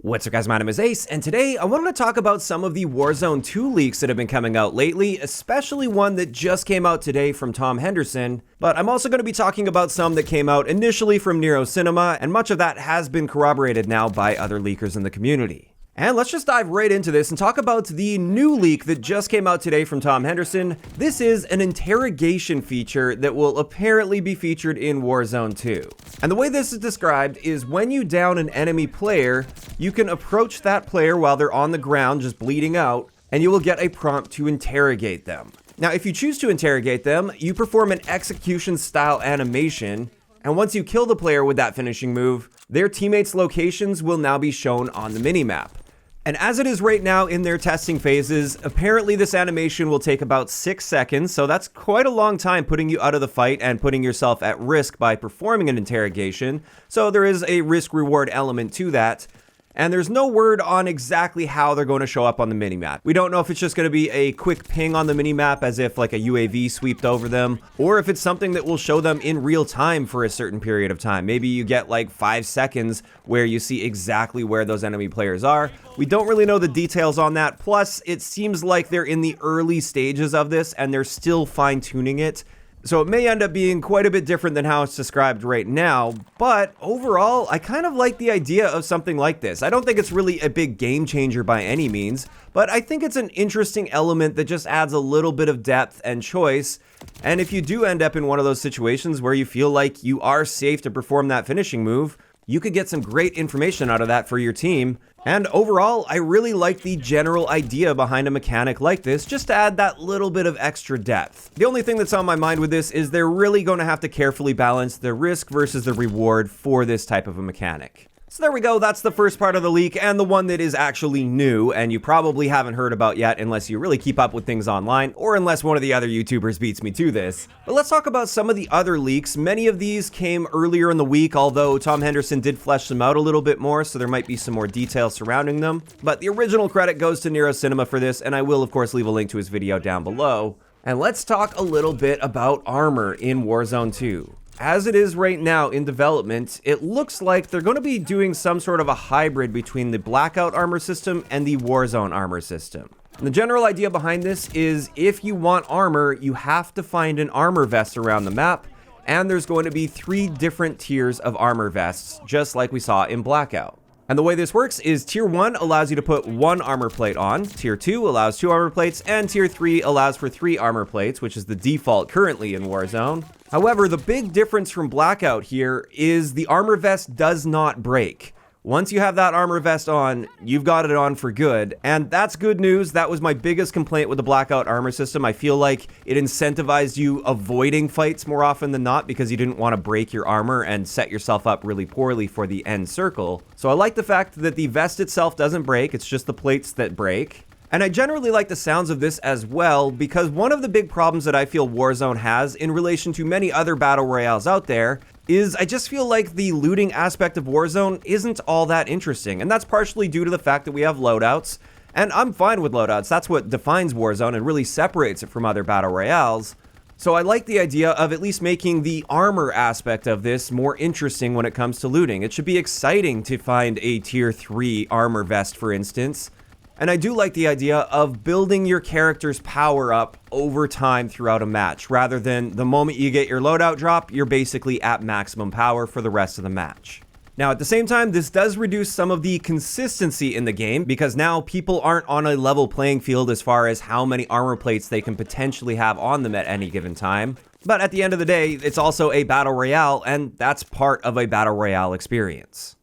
What's up guys, my name is Ace, and today I wanted to talk about some of the Warzone 2 leaks that have been coming out lately, especially one that just came out today from Tom Henderson, but I'm also going to be talking about some that came out initially from Nero Cinema, and much of that has been corroborated now by other leakers in the community. And let's just dive right into this and talk about the new leak that just came out today from Tom Henderson. This is an interrogation feature that will apparently be featured in Warzone 2. And the way this is described is when you down an enemy player, you can approach that player while they're on the ground just bleeding out, and you will get a prompt to interrogate them. Now, if you choose to interrogate them, you perform an execution style animation, and once you kill the player with that finishing move, their teammates' locations will now be shown on the minimap. And as it is right now in their testing phases, apparently this animation will take about 6 seconds, so that's quite a long time putting you out of the fight and putting yourself at risk by performing an interrogation, so there is a risk-reward element to that. And there's no word on exactly how they're going to show up on the minimap. We don't know if it's just going to be a quick ping on the minimap as if like a UAV swept over them, or if it's something that will show them in real time for a certain period of time. Maybe you get like 5 seconds where you see exactly where those enemy players are. We don't really know the details on that. Plus, it seems like they're in the early stages of this and they're still fine-tuning it. So it may end up being quite a bit different than how it's described right now, but overall, I kind of like the idea of something like this. I don't think it's really a big game changer by any means, but I think it's an interesting element that just adds a little bit of depth and choice. And if you do end up in one of those situations where you feel like you are safe to perform that finishing move, you could get some great information out of that for your team. And overall, I really like the general idea behind a mechanic like this, just to add that little bit of extra depth. The only thing that's on my mind with this is they're really going to have to carefully balance the risk versus the reward for this type of a mechanic. So there we go, that's the first part of the leak, and the one that is actually new, and you probably haven't heard about yet unless you really keep up with things online, or unless one of the other YouTubers beats me to this. But let's talk about some of the other leaks. Many of these came earlier in the week, although Tom Henderson did flesh them out a little bit more, so there might be some more details surrounding them. But the original credit goes to Nero Cinema for this, and I will of course leave a link to his video down below. And let's talk a little bit about armor in Warzone 2. As it is right now in development, it looks like they're going to be doing some sort of a hybrid between the Blackout armor system and the Warzone armor system. And the general idea behind this is if you want armor, you have to find an armor vest around the map, and there's going to be 3 different tiers of armor vests, just like we saw in Blackout. And the way this works is Tier 1 allows you to put 1 armor plate on, Tier 2 allows 2 armor plates, and Tier 3 allows for 3 armor plates, which is the default currently in Warzone. However, the big difference from Blackout here is the armor vest does not break. Once you have that armor vest on, you've got it on for good, and that's good news. That was my biggest complaint with the Blackout armor system. I feel like it incentivized you avoiding fights more often than not because you didn't want to break your armor and set yourself up really poorly for the end circle. So I like the fact that the vest itself doesn't break, it's just the plates that break. And I generally like the sounds of this as well, because one of the big problems that I feel Warzone has in relation to many other battle royales out there is I just feel like the looting aspect of Warzone isn't all that interesting. And that's partially due to the fact that we have loadouts, and I'm fine with loadouts. That's what defines Warzone and really separates it from other battle royales. So I like the idea of at least making the armor aspect of this more interesting when it comes to looting. It should be exciting to find a Tier 3 armor vest, for instance. And I do like the idea of building your character's power up over time throughout a match, rather than the moment you get your loadout drop, you're basically at maximum power for the rest of the match. Now, at the same time, this does reduce some of the consistency in the game, because now people aren't on a level playing field as far as how many armor plates they can potentially have on them at any given time. But at the end of the day, it's also a battle royale, and that's part of a battle royale experience.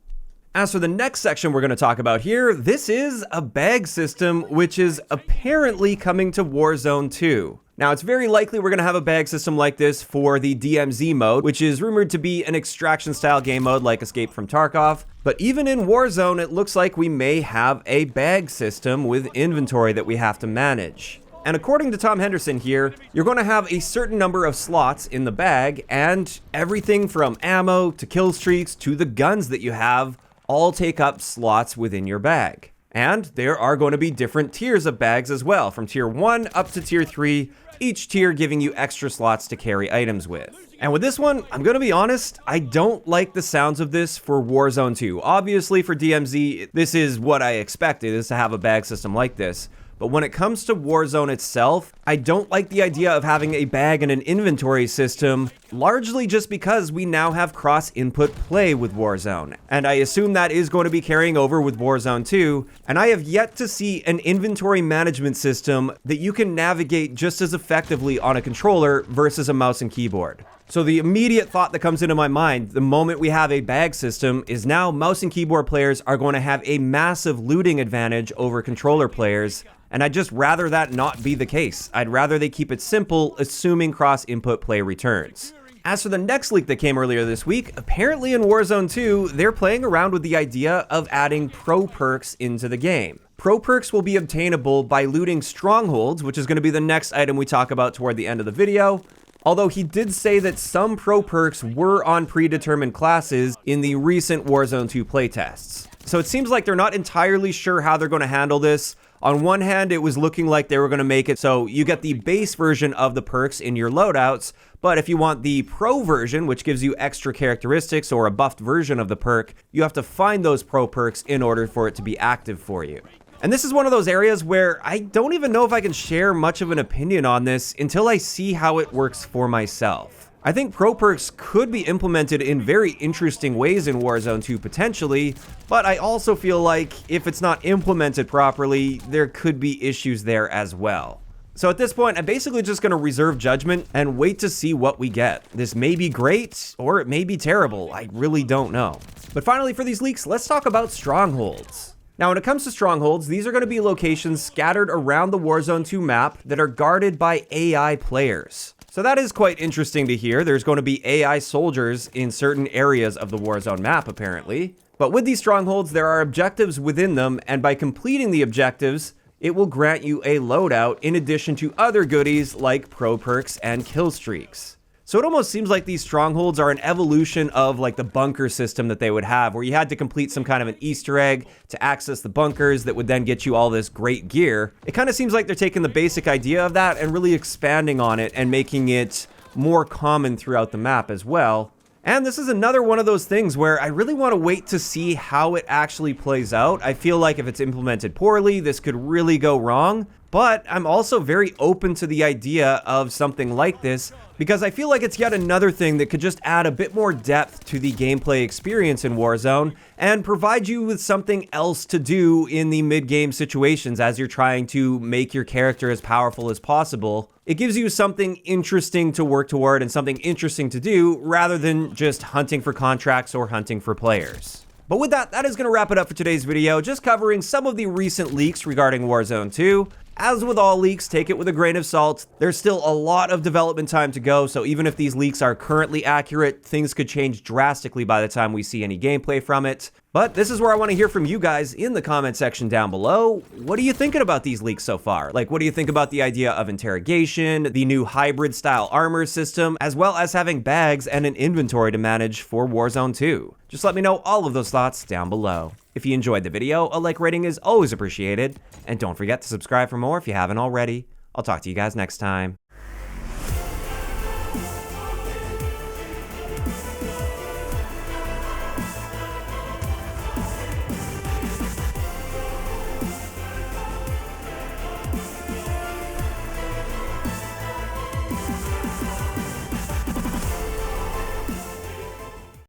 As for the next section we're going to talk about here, this is a bag system, which is apparently coming to Warzone 2. Now, it's very likely we're going to have a bag system like this for the DMZ mode, which is rumored to be an extraction-style game mode like Escape from Tarkov. But even in Warzone, it looks like we may have a bag system with inventory that we have to manage. And according to Tom Henderson here, you're going to have a certain number of slots in the bag, and everything from ammo to kill streaks to the guns that you have all take up slots within your bag. And there are going to be different tiers of bags as well, from Tier 1 up to Tier 3, each tier giving you extra slots to carry items with. And with this one, I'm gonna be honest, I don't like the sounds of this for Warzone 2. Obviously for DMZ, this is what I expected, is to have a bag system like this. But when it comes to Warzone itself, I don't like the idea of having a bag and an inventory system, largely just because we now have cross-input play with Warzone. And I assume that is going to be carrying over with Warzone 2, and I have yet to see an inventory management system that you can navigate just as effectively on a controller versus a mouse and keyboard. So the immediate thought that comes into my mind the moment we have a bag system is now mouse and keyboard players are going to have a massive looting advantage over controller players, and I'd just rather that not be the case. I'd rather they keep it simple, assuming cross-input play returns. As for the next leak that came earlier this week, apparently in Warzone 2, they're playing around with the idea of adding pro perks into the game. Pro perks will be obtainable by looting Strongholds, which is going to be the next item we talk about toward the end of the video. Although he did say that some pro perks were on predetermined classes in the recent Warzone 2 playtests. So it seems like they're not entirely sure how they're going to handle this. On one hand, it was looking like they were going to make it so you get the base version of the perks in your loadouts, but if you want the pro version, which gives you extra characteristics or a buffed version of the perk, you have to find those pro perks in order for it to be active for you. And this is one of those areas where I don't even know if I can share much of an opinion on this until I see how it works for myself. I think pro perks could be implemented in very interesting ways in Warzone 2 potentially, but I also feel like if it's not implemented properly, there could be issues there as well. So at this point, I'm basically just going to reserve judgment and wait to see what we get. This may be great, or it may be terrible. I really don't know. But finally, for these leaks, let's talk about Strongholds. Now, when it comes to Strongholds, these are going to be locations scattered around the Warzone 2 map that are guarded by AI players. So that is quite interesting to hear. There's going to be AI soldiers in certain areas of the Warzone map, apparently. But with these Strongholds, there are objectives within them, and by completing the objectives, it will grant you a loadout in addition to other goodies like pro perks and kill streaks. So it almost seems like these Strongholds are an evolution of like the bunker system that they would have, where you had to complete some kind of an Easter egg to access the bunkers that would then get you all this great gear. It kind of seems like they're taking the basic idea of that and really expanding on it and making it more common throughout the map as well. And this is another one of those things where I really want to wait to see how it actually plays out. I feel like if it's implemented poorly, this could really go wrong. But I'm also very open to the idea of something like this because I feel like it's yet another thing that could just add a bit more depth to the gameplay experience in Warzone and provide you with something else to do in the mid-game situations as you're trying to make your character as powerful as possible. It gives you something interesting to work toward and something interesting to do rather than just hunting for contracts or hunting for players. But with that, that is going to wrap it up for today's video, just covering some of the recent leaks regarding Warzone 2. As with all leaks, take it with a grain of salt. There's still a lot of development time to go, so even if these leaks are currently accurate, things could change drastically by the time we see any gameplay from it. But this is where I want to hear from you guys in the comment section down below. What are you thinking about these leaks so far? Like, what do you think about the idea of interrogation, the new hybrid style armor system, as well as having bags and an inventory to manage for Warzone 2? Just let me know all of those thoughts down below. If you enjoyed the video, a like rating is always appreciated. And don't forget to subscribe for more if you haven't already. I'll talk to you guys next time.